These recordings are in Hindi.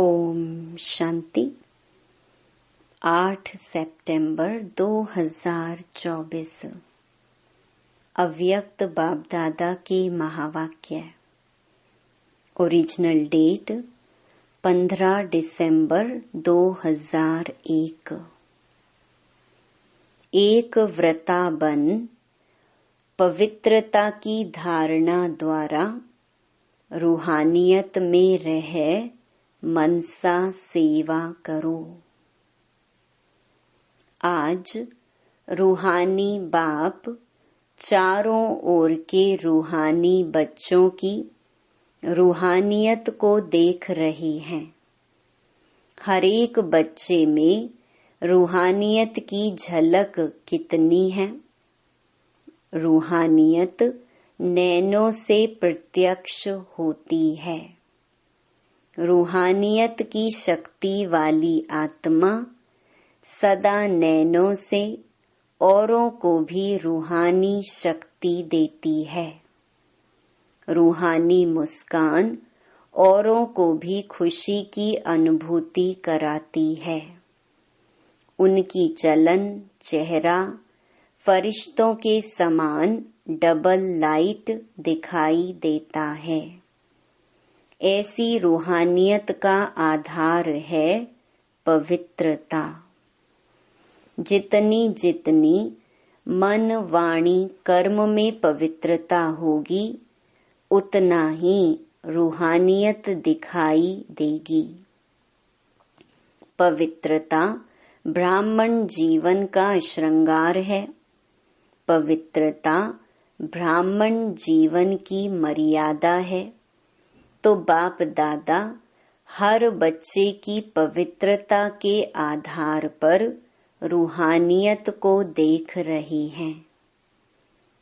ओम शांति। 8 सितंबर 2024 अव्यक्त बाप दादा के महावाक्य। ओरिजिनल डेट 15 दिसंबर 2001। एक व्रता बन पवित्रता की धारणा द्वारा रूहानियत में रह मनसा सेवा करो। आज रूहानी बाप चारों ओर के रूहानी बच्चों की रूहानियत को देख रहे हैं। हर एक बच्चे में रूहानियत की झलक कितनी है। रूहानियत नैनों से प्रत्यक्ष होती है। रूहानियत की शक्ति वाली आत्मा सदा नैनों से औरों को भी रूहानी शक्ति देती है। रूहानी मुस्कान औरों को भी खुशी की अनुभूति कराती है। उनकी चलन चेहरा फरिश्तों के समान डबल लाइट दिखाई देता है। ऐसी रूहानियत का आधार है पवित्रता। जितनी जितनी मन वाणी कर्म में पवित्रता होगी, उतना ही रूहानियत दिखाई देगी। पवित्रता ब्राह्मण जीवन का श्रृंगार है। पवित्रता ब्राह्मण जीवन की मर्यादा है। तो बाप दादा हर बच्चे की पवित्रता के आधार पर रूहानियत को देख रही हैं।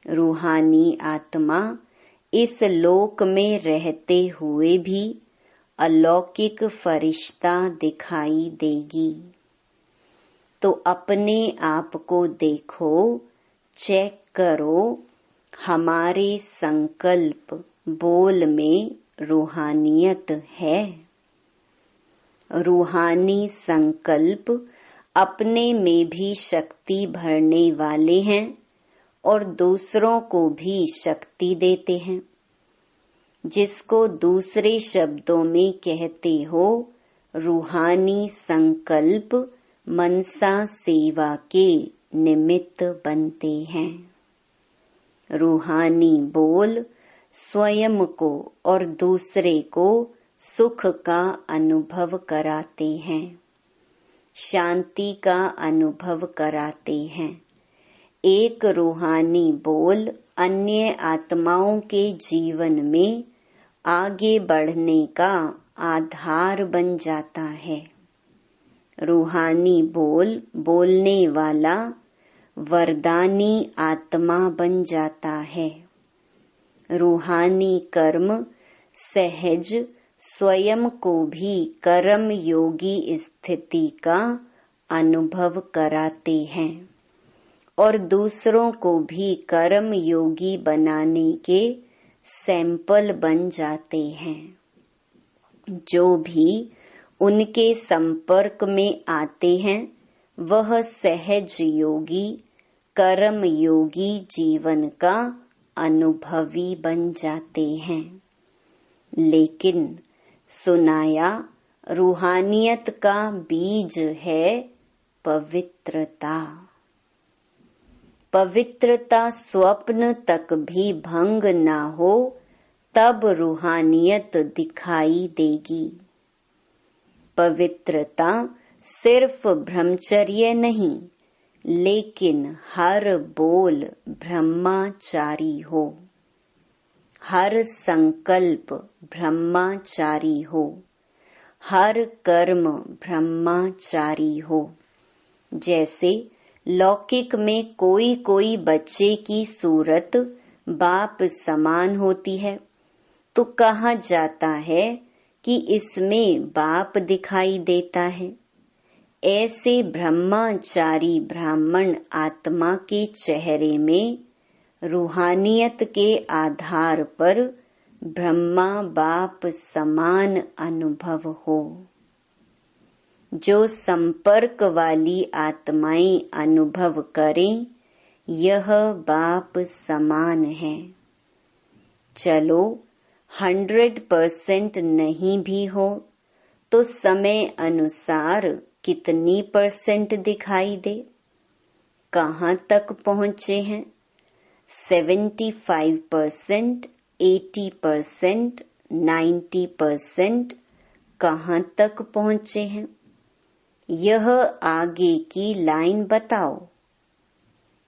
रूहानी आत्मा इस लोक में रहते हुए भी अलौकिक फरिश्ता दिखाई देगी। तो अपने आप को देखो, चेक करो, हमारे संकल्प बोल में रूहानियत है। रूहानी संकल्प अपने में भी शक्ति भरने वाले हैं और दूसरों को भी शक्ति देते हैं। जिसको दूसरे शब्दों में कहते हो, रूहानी संकल्प मनसा सेवा के निमित्त बनते हैं। रूहानी बोल स्वयं को और दूसरे को सुख का अनुभव कराते हैं, शांति का अनुभव कराते हैं। एक रूहानी बोल अन्य आत्माओं के जीवन में आगे बढ़ने का आधार बन जाता है। रूहानी बोल बोलने वाला वरदानी आत्मा बन जाता है। रूहानी कर्म सहज स्वयं को भी कर्म योगी स्थिति का अनुभव कराते हैं और दूसरों को भी कर्म योगी बनाने के सैंपल बन जाते हैं। जो भी उनके संपर्क में आते हैं, वह सहज योगी कर्म योगी जीवन का अनुभवी बन जाते हैं। लेकिन सुनाया रूहानियत का बीज है पवित्रता। पवित्रता स्वप्न तक भी भंग ना हो, तब रूहानियत दिखाई देगी। पवित्रता सिर्फ ब्रह्मचर्य नहीं, लेकिन हर बोल ब्रह्मचारी हो, हर संकल्प ब्रह्मचारी हो, हर कर्म ब्रह्मचारी हो। जैसे लौकिक में कोई कोई बच्चे की सूरत बाप समान होती है, तो कहा जाता है कि इसमें बाप दिखाई देता है। ऐसे ब्रह्मचारी ब्राह्मण आत्मा के चेहरे में रूहानियत के आधार पर ब्रह्मा बाप समान अनुभव हो। जो संपर्क वाली आत्माएं अनुभव करें, यह बाप समान है। चलो 100% नहीं भी हो तो समय अनुसार कितनी % दिखाई दे? कहाँ तक पहुँचे हैं? 75%, 80%, 90% कहाँ तक पहुँचे हैं? यह आगे की लाइन बताओ।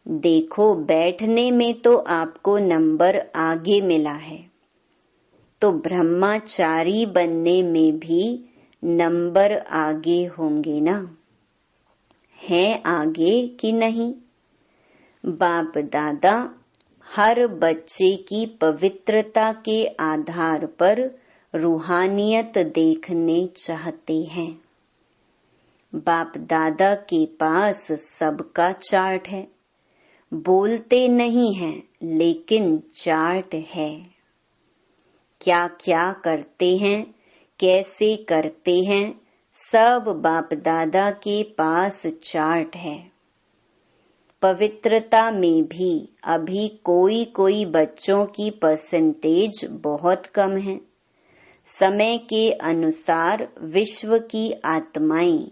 देखो, बैठने में तो आपको नंबर आगे मिला है, तो ब्रह्मचारी बनने में भी नंबर आगे होंगे ना? हैं आगे कि नहीं? बाप दादा हर बच्चे की पवित्रता के आधार पर रूहानियत देखने चाहते हैं। बाप दादा के पास सबका चार्ट है। बोलते नहीं हैं, लेकिन चार्ट है। क्या क्या करते हैं, कैसे करते हैं, सब बाप दादा के पास चार्ट है। पवित्रता में भी अभी कोई कोई बच्चों की % बहुत कम है। समय के अनुसार विश्व की आत्माएं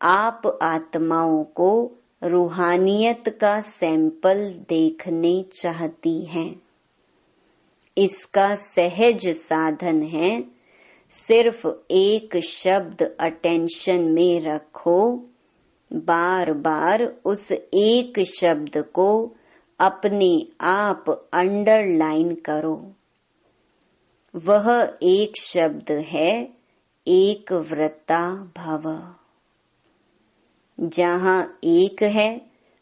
आप आत्माओं को रूहानियत का सैंपल देखने चाहती हैं। इसका सहज साधन है, सिर्फ एक शब्द अटेंशन में रखो, बार बार उस एक शब्द को अपने आप अंडरलाइन करो। वह एक शब्द है, एक व्रता भव। जहाँ एक है,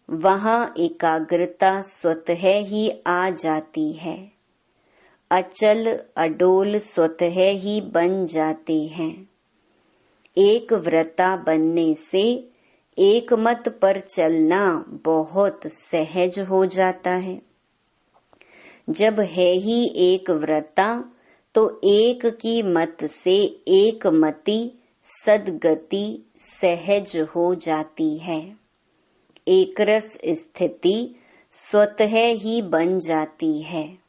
वहाँ एकाग्रता स्वतः ही आ जाती है। अचल अडोल स्वतः ही बन जाते हैं। एक व्रता बनने से एक मत पर चलना बहुत सहज हो जाता है। जब है ही एक व्रता, तो एक की मत से एक मति सदगति सहज हो जाती है। एक रस स्थिति स्वतः ही बन जाती है।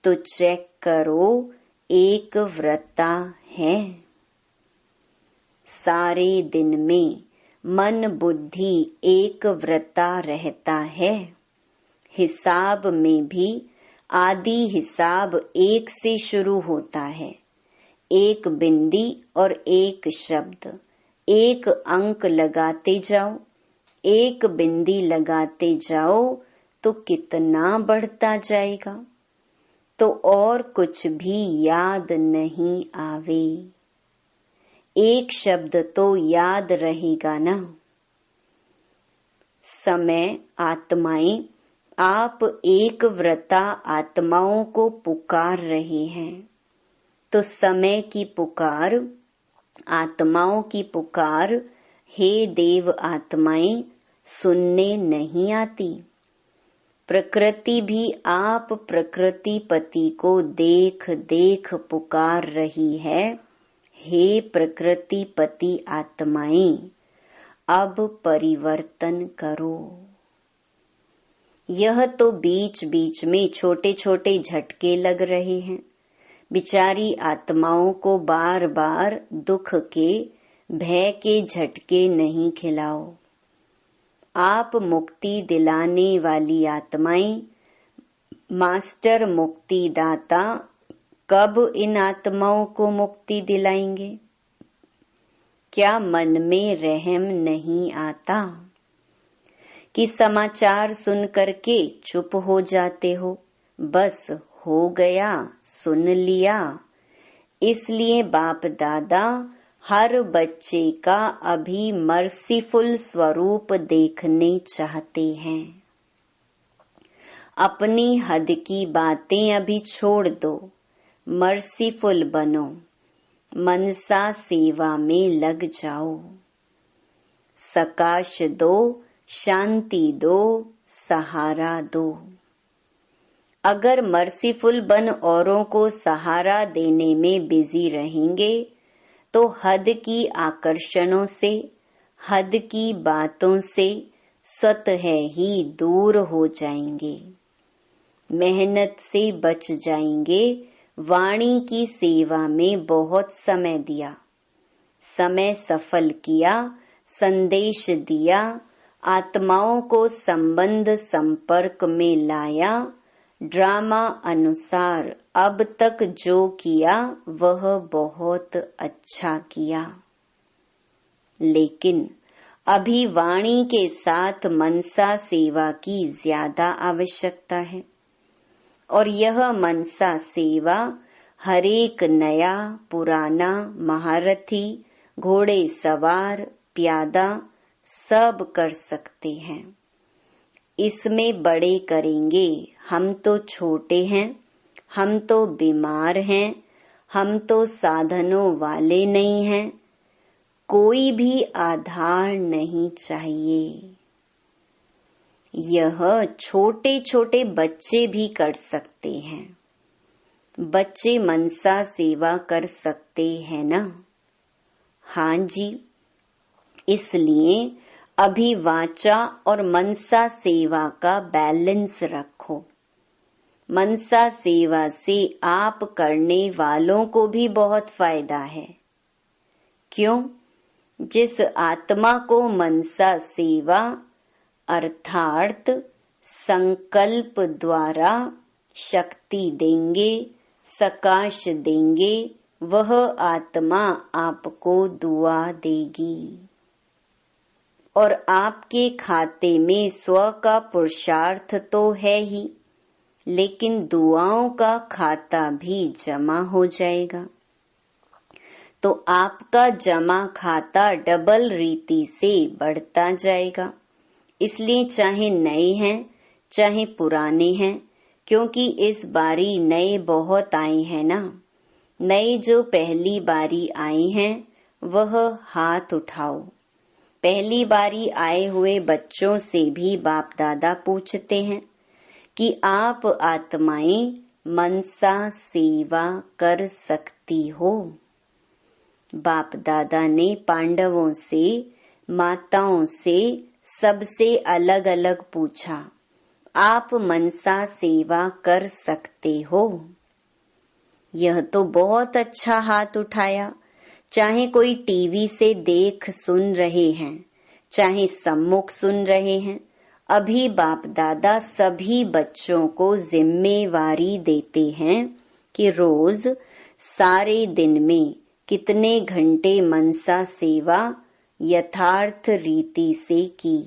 तो चेक करो, एक व्रता है। सारे दिन में मन बुद्धि एक व्रता रहता है। हिसाब में भी आदि हिसाब एक से शुरू होता है। एक बिंदी और एक शब्द, एक अंक लगाते जाओ, एक बिंदी लगाते जाओ तो कितना बढ़ता जाएगा। तो और कुछ भी याद नहीं आवे, एक शब्द तो याद रहेगा ना। समय आत्माएं आप एक व्रता आत्माओं को पुकार रहे हैं, तो समय की पुकार, आत्माओं की पुकार, हे देव आत्माएं, सुनने नहीं आती। प्रकृति भी आप प्रकृति पति को देख देख पुकार रही है, हे प्रकृति पति आत्माएं, अब परिवर्तन करो। यह तो बीच बीच में छोटे छोटे झटके लग रहे हैं। बिचारी आत्माओं को बार बार दुख के, भय के झटके नहीं खिलाओ। आप मुक्ति दिलाने वाली आत्माएं, मास्टर मुक्तिदाता कब इन आत्माओं को मुक्ति दिलाएंगे? क्या मन में रहम नहीं आता कि समाचार सुन करके चुप हो जाते हो? बस हो गया, सुन लिया। इसलिए बाप दादा हर बच्चे का अभी मर्सीफुल स्वरूप देखने चाहते हैं। अपनी हद की बातें अभी छोड़ दो, मर्सीफुल बनो, मनसा सेवा में लग जाओ। सकाश दो, शांति दो, सहारा दो। अगर मर्सीफुल बन औरों को सहारा देने में बिजी रहेंगे तो हद की आकर्षणों से, हद की बातों से स्वतः ही दूर हो जाएंगे। मेहनत से बच जाएंगे। वाणी की सेवा में बहुत समय दिया, समय सफल किया, संदेश दिया, आत्माओं को संबंध संपर्क में लाया, ड्रामा अनुसार अब तक जो किया वह बहुत अच्छा किया। लेकिन अभी वाणी के साथ मनसा सेवा की ज्यादा आवश्यकता है, और यह मनसा सेवा हरेक नया पुराना महारथी, घोड़े सवार, प्यादा सब कर सकते हैं। इसमें बड़े करेंगे, हम तो छोटे हैं, हम तो बीमार हैं, हम तो साधनों वाले नहीं हैं, कोई भी आधार नहीं चाहिए। यह छोटे छोटे बच्चे भी कर सकते हैं। बच्चे मनसा सेवा कर सकते हैं ना? हाँ जी। इसलिए अभी वाचा और मनसा सेवा का बैलेंस रखो। मनसा सेवा से आप करने वालों को भी बहुत फायदा है। क्यों? जिस आत्मा को मनसा सेवा अर्थात संकल्प द्वारा शक्ति देंगे, सकाश देंगे, वह आत्मा आपको दुआ देगी। और आपके खाते में स्व का पुरुषार्थ तो है ही, लेकिन दुआओं का खाता भी जमा हो जाएगा। तो आपका जमा खाता डबल रीति से बढ़ता जाएगा। इसलिए चाहे नए हैं चाहे पुराने हैं, क्योंकि इस बारी नए बहुत आए हैं ना। नए जो पहली बारी आए हैं वह हाथ उठाओ। पहली बारी आए हुए बच्चों से भी बाप दादा पूछते हैं कि आप आत्माएं मनसा सेवा कर सकती हो। बाप दादा ने पांडवों से, माताओं से, सबसे अलग अलग पूछा, आप मनसा सेवा कर सकते हो? यह तो बहुत अच्छा हाथ उठाया। चाहे कोई टीवी से देख सुन रहे हैं, चाहे सम्मुख सुन रहे हैं, अभी बाप दादा सभी बच्चों को जिम्मेवारी देते हैं कि रोज सारे दिन में कितने घंटे मनसा सेवा यथार्थ रीति से की।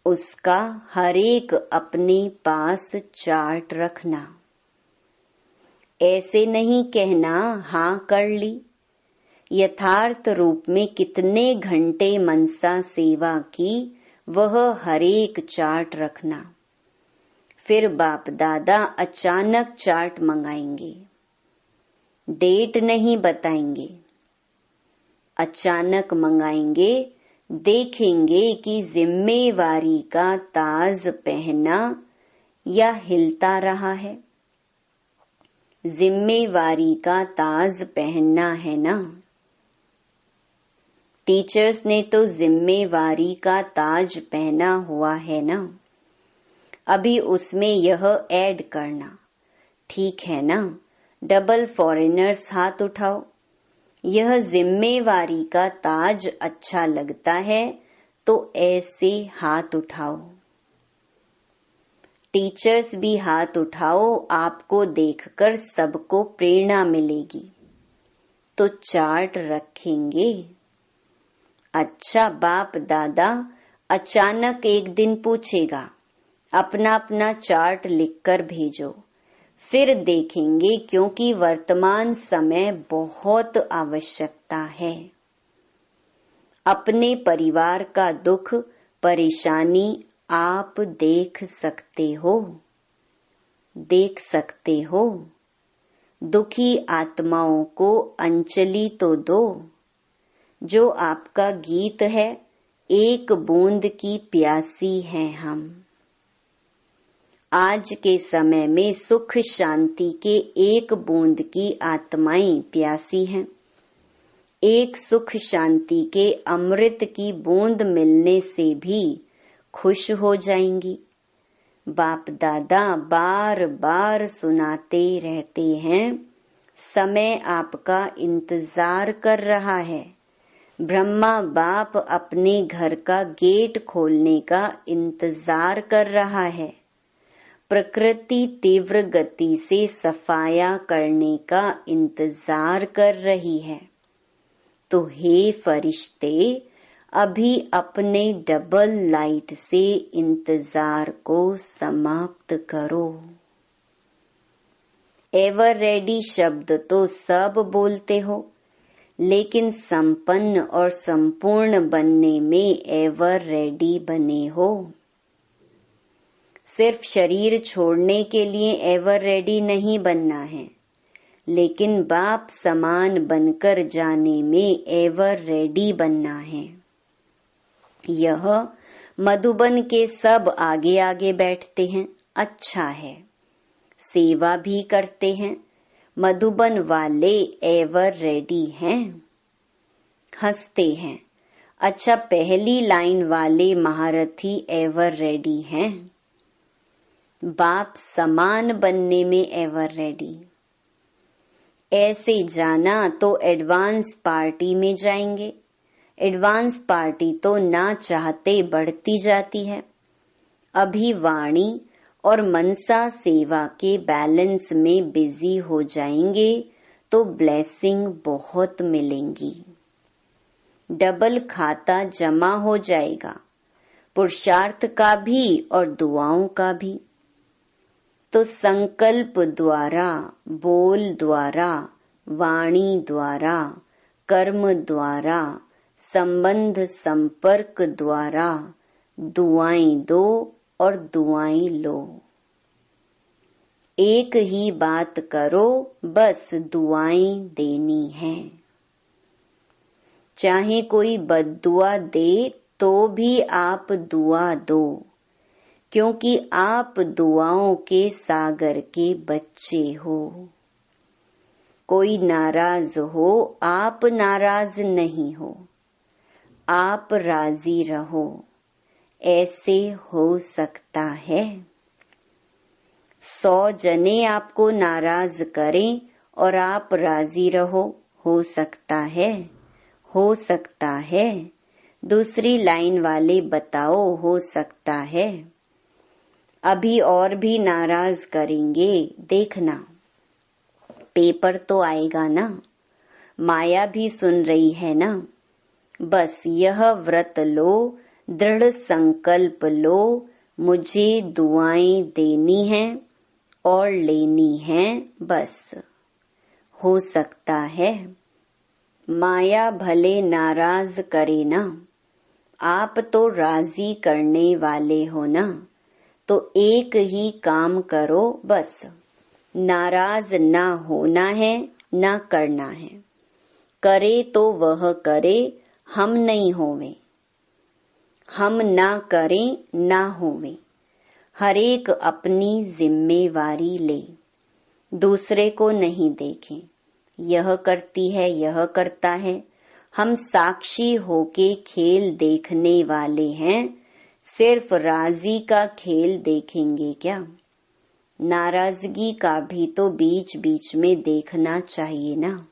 उसका हरेक अपने पास चार्ट रखना। ऐसे नहीं कहना हाँ कर ली। यथार्थ रूप में कितने घंटे मनसा सेवा की वह हरेक चार्ट रखना। फिर बाप दादा अचानक चार्ट मंगाएंगे, डेट नहीं बताएंगे, अचानक मंगाएंगे। देखेंगे कि जिम्मेवारी का ताज पहना या हिलता रहा है। जिम्मेवारी का ताज पहनना है ना। टीचर्स ने तो जिम्मेवारी का ताज पहना हुआ है ना। अभी उसमें यह ऐड करना, ठीक है ना। डबल फॉरेनर्स हाथ उठाओ। यह जिम्मेवारी का ताज अच्छा लगता है तो ऐसे हाथ उठाओ। टीचर्स भी हाथ उठाओ, आपको देखकर सबको प्रेरणा मिलेगी। तो चार्ट रखेंगे। अच्छा, बाप दादा अचानक एक दिन पूछेगा, अपना अपना चार्ट लिखकर भेजो। फिर देखेंगे, क्योंकि वर्तमान समय बहुत आवश्यकता है। अपने परिवार का दुख परेशानी आप देख सकते हो, देख सकते हो। दुखी आत्माओं को अंजलि तो दो। जो आपका गीत है, एक बूंद की प्यासी हैं हम। आज के समय में सुख शांति के एक बूंद की आत्माएं प्यासी हैं। एक सुख शांति के अमृत की बूंद मिलने से भी खुश हो जाएंगी। बाप दादा बार बार सुनाते रहते हैं, समय आपका इंतजार कर रहा है। ब्रह्मा बाप अपने घर का गेट खोलने का इंतजार कर रहा है। प्रकृति तीव्र गति से सफाया करने का इंतजार कर रही है। तो हे फरिश्ते, अभी अपने डबल लाइट से इंतजार को समाप्त करो। एवर रेडी शब्द तो सब बोलते हो, लेकिन संपन्न और संपूर्ण बनने में एवर रेडी बने हो। सिर्फ शरीर छोड़ने के लिए एवर रेडी नहीं बनना है, लेकिन बाप समान बनकर जाने में एवर रेडी बनना है। यह मधुबन के सब आगे आगे बैठते हैं, अच्छा है, सेवा भी करते हैं। मधुबन वाले एवर रेडी हैं, हंसते हैं। अच्छा, पहली लाइन वाले महारथी एवर रेडी हैं। बाप समान बनने में एवर रेडी। ऐसे जाना तो एडवांस पार्टी में जाएंगे। एडवांस पार्टी तो ना चाहते बढ़ती जाती है। अभी वाणी और मनसा सेवा के बैलेंस में बिजी हो जाएंगे तो ब्लेसिंग बहुत मिलेंगी। डबल खाता जमा हो जाएगा, पुरुषार्थ का भी और दुआओं का भी। तो संकल्प द्वारा, बोल द्वारा, वाणी द्वारा, कर्म द्वारा, संबंध संपर्क द्वारा दुआएं दो और दुआएं लो। एक ही बात करो, बस दुआएं देनी है। चाहे कोई बद्दुआ दे तो भी आप दुआ दो, क्योंकि आप दुआओं के सागर के बच्चे हो। कोई नाराज हो, आप नाराज नहीं हो, आप राजी रहो। ऐसे हो सकता है। 100 जने आपको नाराज करें और आप राजी रहो, हो सकता है, हो सकता है। दूसरी लाइन वाले बताओ, हो सकता है। अभी और भी नाराज करेंगे, देखना। पेपर तो आएगा ना, माया भी सुन रही है ना। बस यह व्रत लो, दृढ़ संकल्प लो, मुझे दुआएं देनी हैं और लेनी हैं, बस। हो सकता है। माया भले नाराज करे ना, आप तो राजी करने वाले हो ना। तो एक ही काम करो, बस। नाराज ना होना है, ना करना है। करे तो वह करे, हम नहीं होवे। हम ना करें, ना होवे। हर एक अपनी जिम्मेवारी ले, दूसरे को नहीं देखें। यह करती है, यह करता है। हम साक्षी होके खेल देखने वाले हैं। सिर्फ राजी का खेल देखेंगे क्या? नाराजगी का भी तो बीच बीच में देखना चाहिए ना।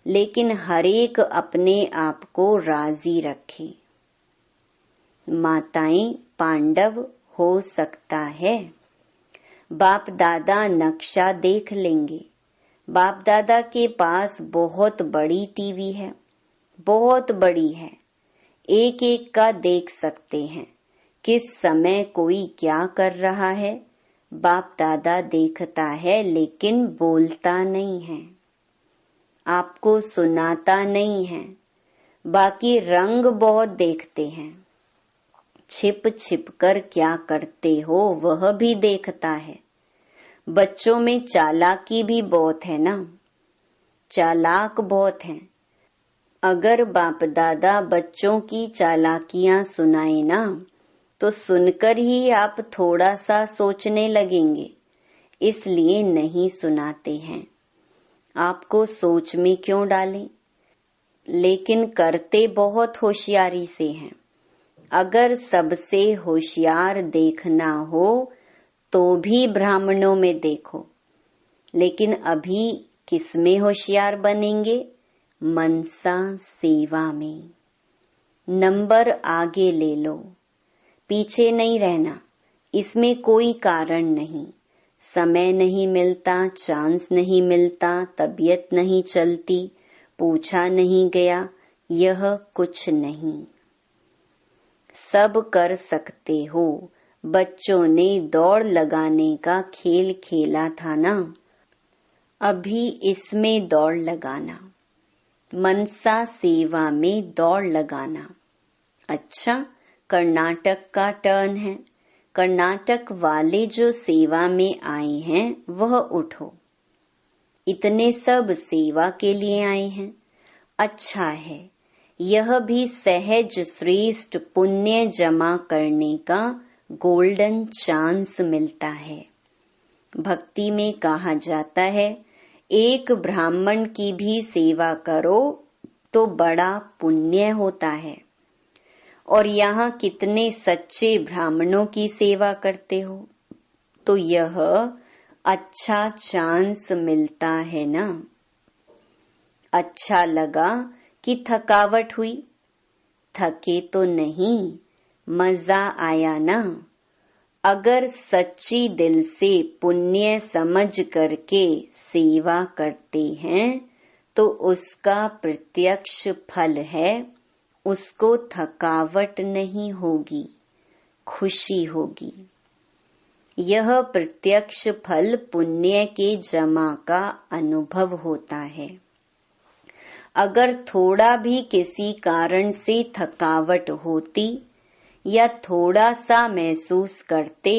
लेकिन हरेक अपने आप को राजी रखे। माताएं पांडव हो सकता है। बाप दादा नक्शा देख लेंगे। बाप दादा के पास बहुत बड़ी टीवी है, बहुत बड़ी है। एक एक का देख सकते हैं। किस समय कोई क्या कर रहा है, बाप दादा देखता है, लेकिन बोलता नहीं है, आपको सुनाता नहीं है। बाकी रंग बहुत देखते हैं। छिप छिप कर क्या करते हो वह भी देखता है। बच्चों में चालाकी भी बहुत है ना, चालाक बहुत हैं। अगर बाप दादा बच्चों की चालाकियां सुनाए ना, तो सुनकर ही आप थोड़ा सा सोचने लगेंगे, इसलिए नहीं सुनाते हैं। आपको सोच में क्यों डालें? लेकिन करते बहुत होशियारी से हैं। अगर सबसे होशियार देखना हो तो भी ब्राह्मणों में देखो, लेकिन अभी किसमें होशियार बनेंगे? मनसा सेवा में। नंबर आगे ले लो, पीछे नहीं रहना। इसमें कोई कारण नहीं, समय नहीं मिलता, चांस नहीं मिलता, तबीयत नहीं चलती, पूछा नहीं गया, यह कुछ नहीं। सब कर सकते हो। बच्चों ने दौड़ लगाने का खेल खेला था ना, अभी इसमें दौड़ लगाना, मनसा सेवा में दौड़ लगाना। अच्छा, कर्नाटक का टर्न है। कर्नाटक वाले जो सेवा में आए हैं वह उठो। इतने सब सेवा के लिए आए हैं। अच्छा है, यह भी सहज श्रेष्ठ पुण्य जमा करने का गोल्डन चांस मिलता है। भक्ति में कहा जाता है, एक ब्राह्मण की भी सेवा करो तो बड़ा पुण्य होता है। और यहाँ कितने सच्चे ब्राह्मणों की सेवा करते हो, तो यह अच्छा चांस मिलता है ना। अच्छा लगा कि थकावट हुई? थके तो नहीं, मजा आया ना। अगर सच्ची दिल से पुण्य समझ करके सेवा करते हैं तो उसका प्रत्यक्ष फल है, उसको थकावट नहीं होगी, खुशी होगी। यह प्रत्यक्ष फल पुण्य के जमा का अनुभव होता है। अगर थोड़ा भी किसी कारण से थकावट होती या थोड़ा सा महसूस करते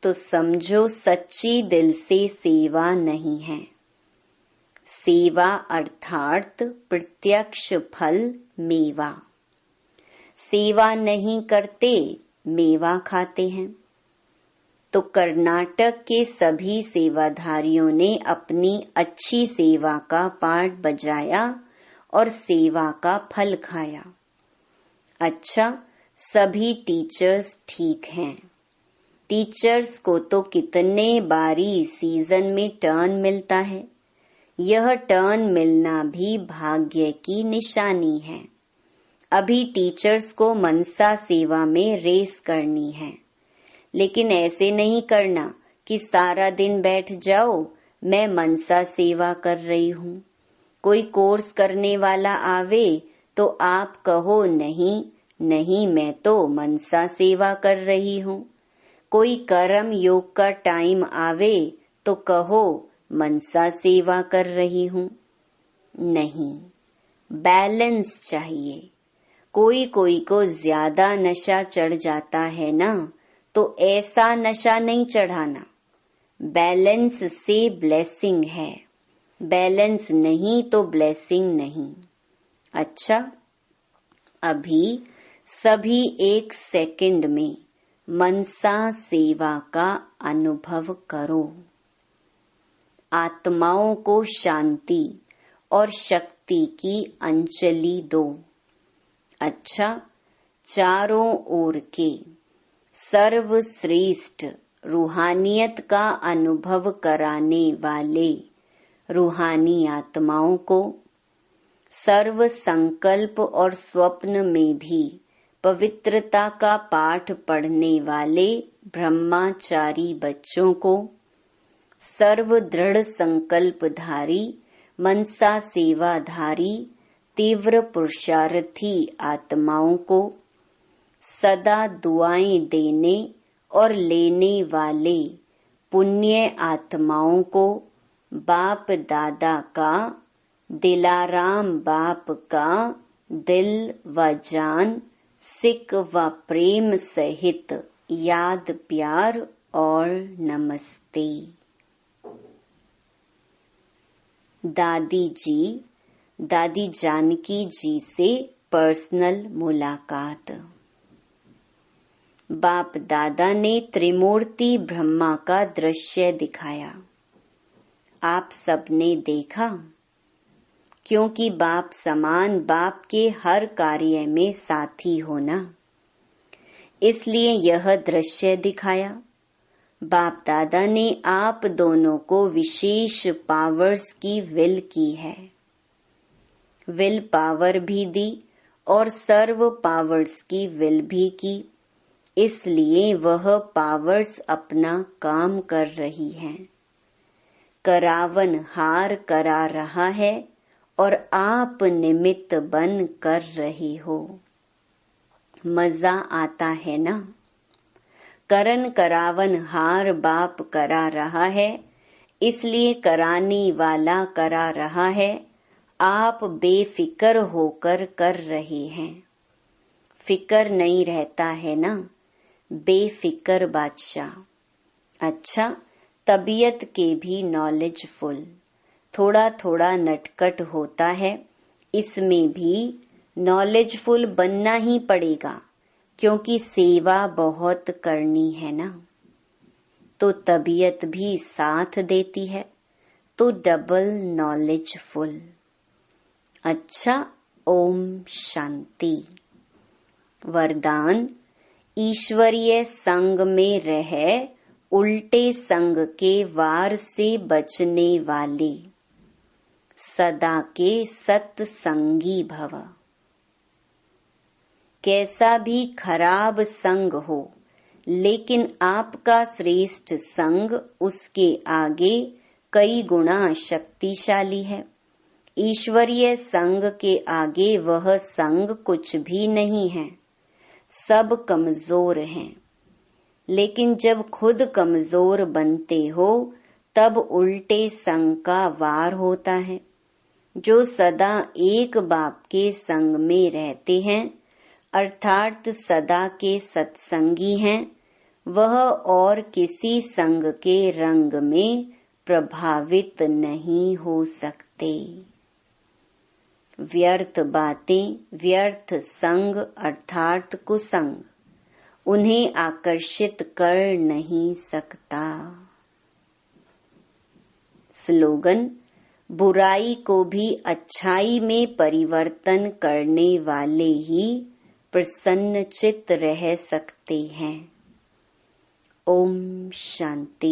तो समझो सच्ची दिल से सेवा नहीं है। सेवा अर्थात प्रत्यक्ष फल मेवा। सेवा नहीं करते, मेवा खाते हैं। तो कर्नाटक के सभी सेवाधारियों ने अपनी अच्छी सेवा का पाठ बजाया और सेवा का फल खाया। अच्छा, सभी टीचर्स ठीक हैं। टीचर्स को तो कितने बारी सीजन में टर्न मिलता है। यह टर्न मिलना भी भाग्य की निशानी है। अभी टीचर्स को मनसा सेवा में रेस करनी है, लेकिन ऐसे नहीं करना कि सारा दिन बैठ जाओ, मैं मनसा सेवा कर रही हूँ। कोई कोर्स करने वाला आवे तो आप कहो नहीं नहीं, मैं तो मनसा सेवा कर रही हूँ। कोई कर्म योग का टाइम आवे तो कहो मनसा सेवा कर रही हूँ। नहीं, बैलेंस चाहिए। कोई कोई को ज्यादा नशा चढ़ जाता है ना, तो ऐसा नशा नहीं चढ़ाना। बैलेंस से ब्लेसिंग है, बैलेंस नहीं तो ब्लेसिंग नहीं। अच्छा, अभी सभी 1 सेकंड में मनसा सेवा का अनुभव करो। आत्माओं को शांति और शक्ति की अंजलि दो। अच्छा, चारों ओर के सर्वश्रेष्ठ रूहानियत का अनुभव कराने वाले रूहानी आत्माओं को, सर्व संकल्प और स्वप्न में भी पवित्रता का पाठ पढ़ने वाले ब्रह्मचारी बच्चों को, सर्व दृढ़ संकल्पधारी मनसा सेवाधारी तीव्र पुरुषार्थी आत्माओं को, सदा दुआएं देने और लेने वाले पुण्य आत्माओं को, बाप दादा का, दिलाराम बाप का दिल व जान, सिक व प्रेम सहित याद प्यार और नमस्ते। दादी जी, दादी जानकी जी से पर्सनल मुलाकात। बाप दादा ने त्रिमूर्ति ब्रह्मा का दृश्य दिखाया। आप सबने देखा। क्योंकि बाप समान बाप के हर कार्य में साथी होना, इसलिए यह दृश्य दिखाया। बाप दादा ने आप दोनों को विशेष पावर्स की विल की है, विल पावर भी दी और सर्व पावर्स की विल भी की, इसलिए वह पावर्स अपना काम कर रही हैं। करावन हार करा रहा है और आप निमित्त बन कर रहे हो। मजा आता है ना? करन करावन हार बाप करा रहा है, इसलिए कराने वाला करा रहा है। आप बेफिक्र होकर कर रहे हैं। फिक्र नहीं रहता है ना, बेफिक्र बादशाह। अच्छा, तबीयत के भी नॉलेजफुल, थोड़ा थोड़ा नटखट होता है, इसमें भी नॉलेजफुल बनना ही पड़ेगा, क्योंकि सेवा बहुत करनी है ना। तो तबीयत भी साथ देती है, तो डबल नॉलेजफुल। अच्छा, ओम शांति। वरदान, ईश्वरीय संग में रह उल्टे संग के वार से बचने वाले सदा के सत्संगी भव। कैसा भी खराब संग हो, लेकिन आपका श्रेष्ठ संग उसके आगे कई गुना शक्तिशाली है। ईश्वरीय संग के आगे वह संग कुछ भी नहीं है, सब कमजोर हैं। लेकिन जब खुद कमजोर बनते हो, तब उल्टे संग का वार होता है। जो सदा एक बाप के संग में रहते हैं, अर्थात सदा के सत्संगी हैं, वह और किसी संग के रंग में प्रभावित नहीं हो सकते। व्यर्थ बातें, व्यर्थ संग अर्थात कुसंग उन्हें आकर्षित कर नहीं सकता। स्लोगन, बुराई को भी अच्छाई में परिवर्तन करने वाले ही प्रसन्नचित्त रह सकते हैं। ओम शांति।